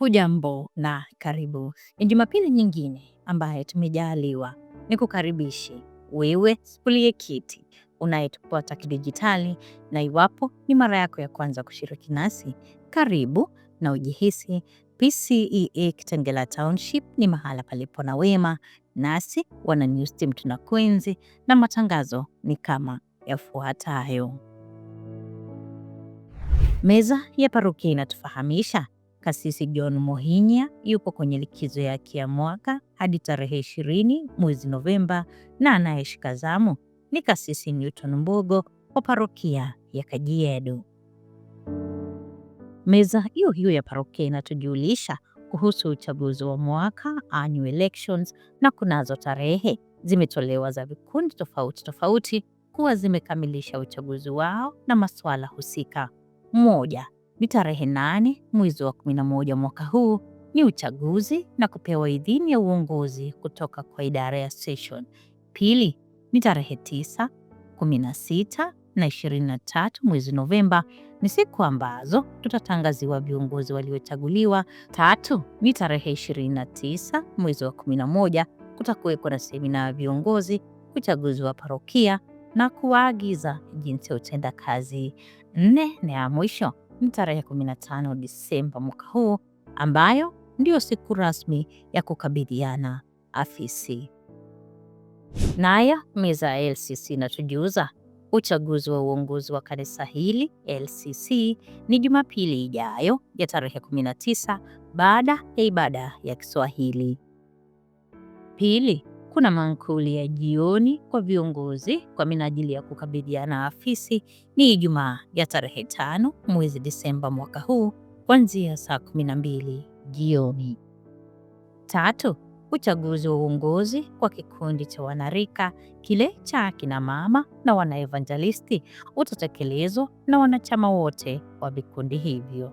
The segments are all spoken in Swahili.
Hujambo na karibu. Ni Jumapili nyingine ambaye tumejaliwa ni kukaribishi wewe uliye kiti unayetupata kidijitali, na iwapo ni mara yako ya kwanza kushiriki nasi, karibu na ujihisi PCEA Kitengela Township ni mahala palipo na wema, nasi wana News Team tunakuenzi, na matangazo ni kama yafuatayo. Meza ya parokia inatufahamisha Kasisi John Mohinya yupo kwenye likizo yake ya mwaka hadi tarehe 20 mwezi Novemba, na anayeshika zamu ni Kasisi Newton Mbogo wa parokia ya Kajiado. Meza hiyo hiyo ya parokia inatujulisha kuhusu uchaguzi wa mwaka, annual elections, na kunazo tarehe zimetolewa za vikundi tofauti tofauti kuwa zimekamilisha uchaguzi wao na masuala husika. Moja ni tarehe 8 mwezi wa 11 mwaka huu ni uchaguzi na kupewa idhini ya uongozi kutoka kwa idara ya session. Pili ni tarehe 9, 16 na 23 mwezi Novemba ni siku ambazo tutatangaziwa viongozi waliochaguliwa. Tatu ni tarehe 29 mwezi wa 11 kutakuweko na semina ya viongozi, uchaguzi wa parokia na kuwaagiza jinsi ya utenda kazi. 4 na ya mwisho ni tarehe 15 Disemba mwaka huu ambayo ndio siku rasmi ya kukabidhiana afisi. Naya meza ya LCC inatujuza uchaguzi wa uongozi wa kanisa hili LCC ni Jumapili ijayo ya tarehe 19 baada ya ibada ya Kiswahili. Pili, kuna mankuli ya jioni kwa viongozi kwa minajili ya kukabidhiana afisi ni Ijumaa ya tarehe 5 mwezi Disemba mwaka huu kuanzia saa 12 jioni. Tatu, uchaguzi wa uongozi kwa kikundi cha wanarika kile cha akina mama na wanaevangelisti utatekelezwa na wanachama wote wa vikundi hivyo.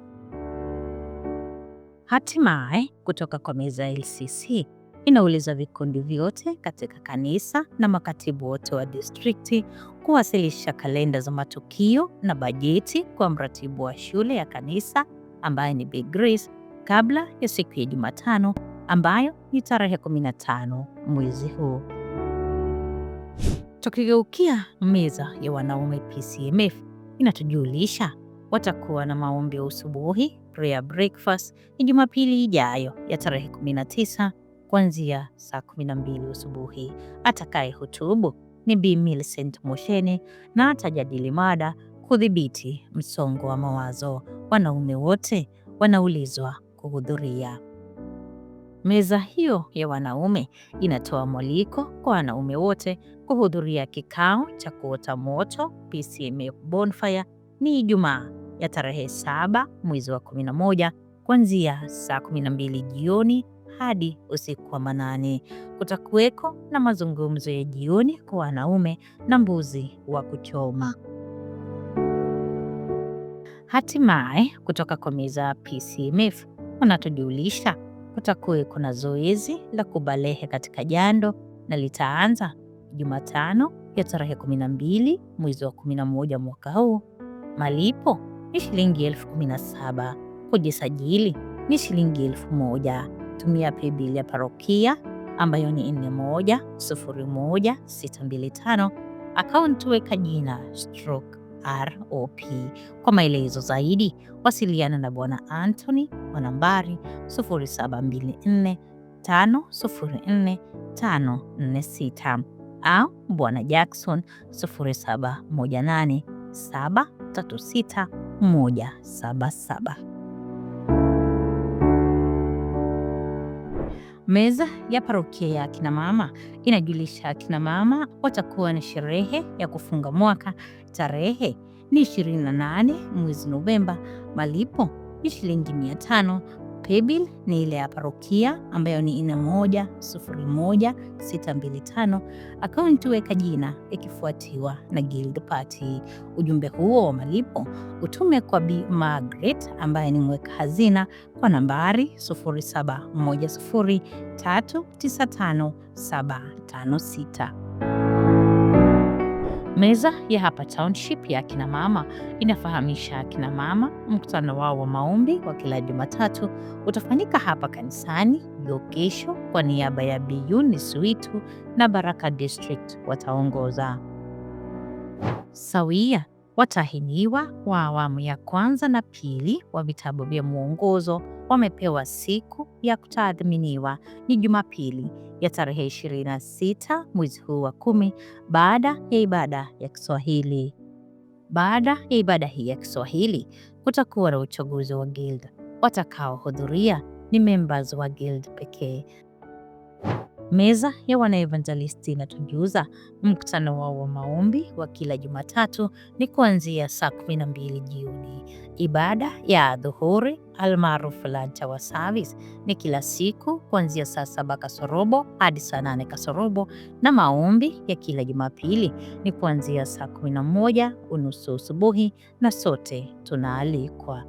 Hatimaye kutoka kwa meza ya LCC inauliza vikundi vyote katika kanisa na makatibu wote wa distrikti kuwasilisha kalenda za matukio na bajeti kwa mratibu wa shule ya kanisa ambaye ni Big Grace kabla ya siku ya Jumatano ambayo ni tarehe 15 mwezi huu. Tukigeukia meza ya wanaume, PCMF inatujulisha watakuwa na maombi ya usubuhi, prayer breakfast ni Jumapili ijayo ya tarehe 19 kuanzia saa 12 usubuhi. Atakaye hutubu ni Bi Millicent Moshene na atajadili mada kudhibiti msongo wa mawazo. Wanaume wote wanaulizwa kuhudhuria. Meza hiyo ya wanaume inatoa mwaliko kwa wanaume wote kuhudhuria kikao cha kuota moto PCMF Bonfire ni Ijumaa ya tarehe 7 mwezi wa 11 kuanzia saa 12 jioni hadi usiku wa manane. Kutakuweko na mazungumzo ya jioni kwa wanaume na mbuzi wa kuchoma. Hatimaye kutoka kwa meza ya PCMF wanatujulisha kutakuweko na zoezi la kubalehe katika jando na litaanza Jumatano ya tarehe 12 mwezi wa 11 mwaka huu. Malipo ni shilingi 17,000. Kujisajili ni shilingi 1,000. Tumia paybill ya parokia ambayo ni 4101,625. Akaunti weka jina /ROP. Kwa maelezo zaidi wasiliana na Bwana Anthony kwa nambari 0724504546 au Bwana Jackson 0718736177. Meza ya parokia ya akina mama inajulisha akina mama watakuwa na sherehe ya kufunga mwaka. Tarehe ni 28 mwezi Novemba. Malipo ni shilingi 500. Paybill ni ile ya parokia ambayo ni 4101,625. Akaunti weka jina ikifuatiwa na Guild Party. Ujumbe huo wa malipo utume kwa Bi Margaret ambaye ni mweka hazina kwa nambari 0710395756. Meza ya hapa Township ya akina mama inafahamisha akina mama mkutano wao wa maombi wa kila Jumatatu utafanyika hapa kanisani hiyo kesho. Kwa niaba ya Bi Eunice Witu na Baraka District wataongoza. Sawia, watahiniwa wa awamu ya kwanza na pili wa vitabu vya mwongozo wamepewa siku ya kutathminiwa ni Jumapili ya tarehe 26 mwezi huu wa 10 baada ya ibada ya Kiswahili. Baada ya ibada hii ya Kiswahili kutakuwa na uchaguzi wa guild. Watakaohudhuria ni members wa guild pekee. Meza ya wanaevangelisti inatujuza mkutano wao wa maombi wa kila Jumatatu ni kuanzia saa 12 jioni. Ibada ya dhuhuri almaarufu lunch hour service ni kila siku kuanzia saa 7 kasorobo hadi saa 8 kasorobo, na maombi ya kila Jumapili ni kuanzia saa 11 unusu asubuhi, na sote tunaalikwa.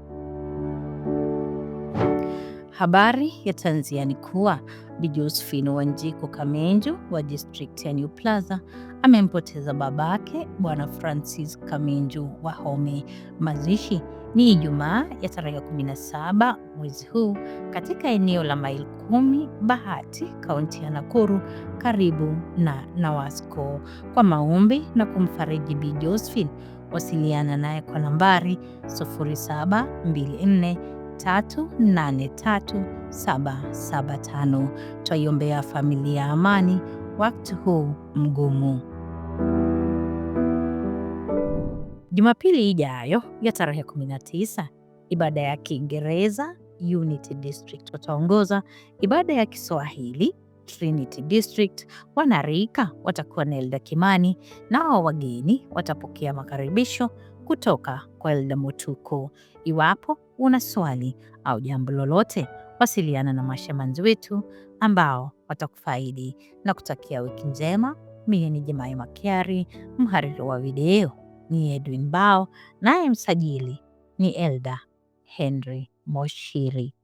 Habari ya tanzia ni kuwa Bi Josephine Wanjiku Kamenju wa district ya New Plaza amempoteza babake Bwana Francis Kamenju Wahome. Mazishi ni Ijumaa ya tarehe 17 mwezi huu katika eneo la Mile 10 Bahati, kaunti ya Nakuru, karibu na Nawasco. Kwa maombi na kumfariji Bi Josephine, wasiliana naye kwa nambari 0724 383 Twaiombea familia amani wakati huu mgumu. Jumapili ijayo ya tarehe 19, ibada ya Kiingereza Unity District wataongoza. Ibada ya Kiswahili Trinity District wanarika watakuwa na Elda Kimani, nao wageni watapokea makaribisho kutoka kwa Elda Mutuku. Iwapo una swali au jambo lolote, wasiliana na mashemanzi wetu ambao watakufaidi na kutakia wiki njema. Mimi ni Jemai Makiari, mhariri wa video ni Edwin Bao, naye msajili ni Elda Henry Moshiri.